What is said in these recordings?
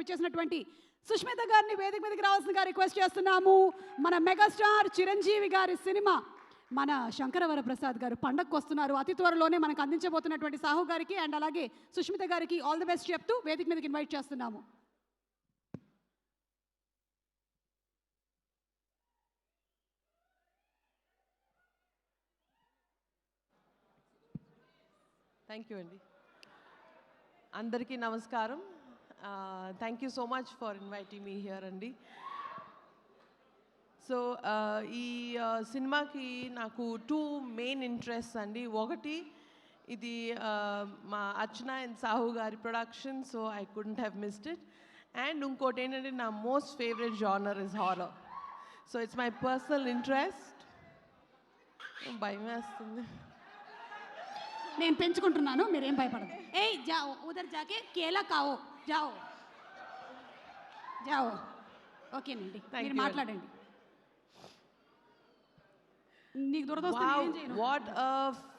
విచ్చేసినటువంటి సుష్మిత గారిని వేదిక మీదకి రావాల్సిందిగా రిక్వెస్ట్ చేస్తున్నాము. మన మెగాస్టార్ చిరంజీవి గారి సినిమా మన శంకరవర ప్రసాద్ గారు పండగకు వస్తున్నారు. అతి త్వరలోనే మనకు అందించబోతున్నటువంటి సాహు గారికి అండ్ అలాగే సుష్మిత గారికి ఆల్ ది బెస్ట్ చెప్తూ వేదిక మీదకి ఇన్వైట్ చేస్తున్నాము. థ్యాంక్ యూ అండి. అందరికీ నమస్కారం. Thank you so much for inviting me here అండి. సో ఈ సినిమాకి నాకు 2 మెయిన్ ఇంట్రెస్ట్ అండి. ఒకటి ఇది మా అర్చన అండ్ సాహు గారి production, so I couldn't have missed it. And ఇంకోటి ఏంటంటే నా most favourite genre is horror. So it's my personal interest. భయం వేస్తుంది. నేను పెంచుకుంటున్నాను, మీరేం భయపడదు. ఏయ్ జాओ ఉదర్ జాకే కేలా కావో జాओ జాओ. ఓకేనండి, మీరు మాట్లాడండి. నీకు దొరదొస్తే నేను ఏం చేయను. వాట్ అ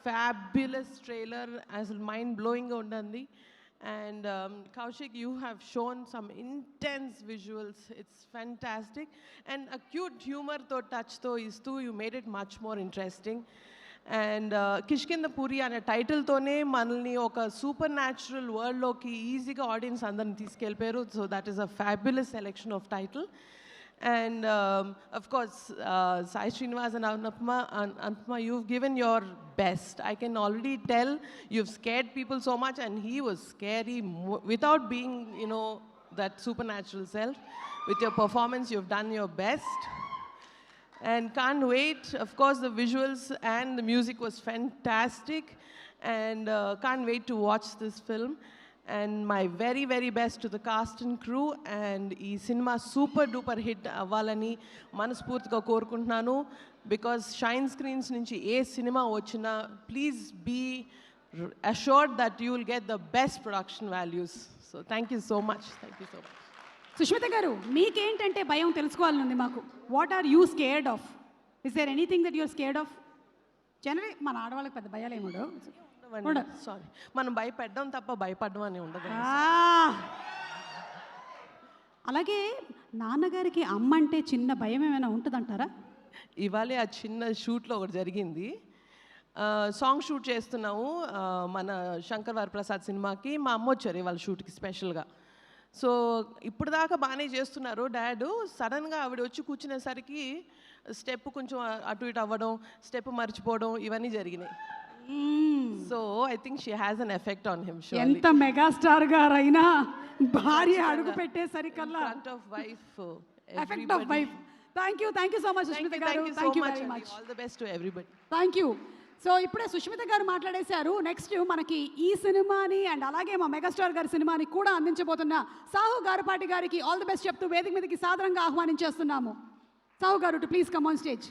ఫ్యాబ్యులస్ ట్రైలర్, అసలు మైండ్ బ్లోయింగ్గా ఉండండి. And Kaushik, you have shown some intense visuals. It's fantastic. And a cute హ్యూమర్తో టచ్తో ఇస్తూ you made it much more interesting. And Kishkindhapuri అనే టైటిల్తోనే మనల్ని ఒక సూపర్ న్యాచురల్ వరల్డ్లోకి ఈజీగా ఆడియన్స్ అందరిని తీసుకెళ్ళిపోయారు. So that is a fabulous selection of title. And of course, Sai Srinivas and Anupma, you've given your best. I can already tell you've scared people so much, and he was scary without being, you know, that supernatural self. With your performance, you've done your best. And can't wait. Of course, the visuals and the music was fantastic. And can't wait to watch this film. And my very, very best to the cast and crew. And ee cinema super duper hit avvalani manaspurtiga korukuntunnanu, because shine screens nunchi A cinema vachina, please be assured that you will get the best production values. So thank you so much. Thank you so much. Sushmita గారు, మీకేంటంటే భయం తెలుసుకోవాలనుంది మాకు. What are you scared of? Is there anything that you're scared of? Generally మన ఆడవాళ్ళకి పెద్ద భయాలు ఏమి ఉండవు. సారీ, మనం భయపెట్టడం తప్ప భయపడడం అని ఉండదు. అలాగే నాన్నగారికి అమ్మ అంటే చిన్న భయం ఏమైనా ఉంటుందంటారా? ఇవాళే ఆ చిన్న షూట్లో ఒకటి జరిగింది. సాంగ్ షూట్ చేస్తున్నాము మన శంకర్ ప్రసాద్ సినిమాకి. మా అమ్మ వచ్చారు ఇవాళ షూట్కి స్పెషల్గా. సో ఇప్పుడు దాకా బాగానే చేస్తున్నారు డాడ్. సడన్గా ఆవిడ వచ్చి కూర్చునేసరికి స్టెప్ కొంచెం అటు ఇటు అవ్వడం, స్టెప్ మర్చిపోవడం, ఇవన్నీ జరిగినాయి. So I think she has an effect on him. ఎంత మెగాస్టార్ గారైనా భార్య అడుగు పెట్టేసరికల్లా front of wife, effect of wife. Thank you so much Sushmita గారు. Thank you very much. All the best to everybody. Thank you. So ఇప్పుడే సుష్మిత గారు మాట్లాడేశారు. Next మనకి ఈ సినిమాని అండ్ అలాగే మా మెగాస్టార్ గారి సినిమాని కూడా అందించబోతున్న సాహు గారపాటి గారికి ఆల్ ది బెస్ట్ చెప్తూ వేదిక మీదకి సాదరంగా ఆహ్వానించేస్తున్నాము. సాహు గారు, to please come on stage.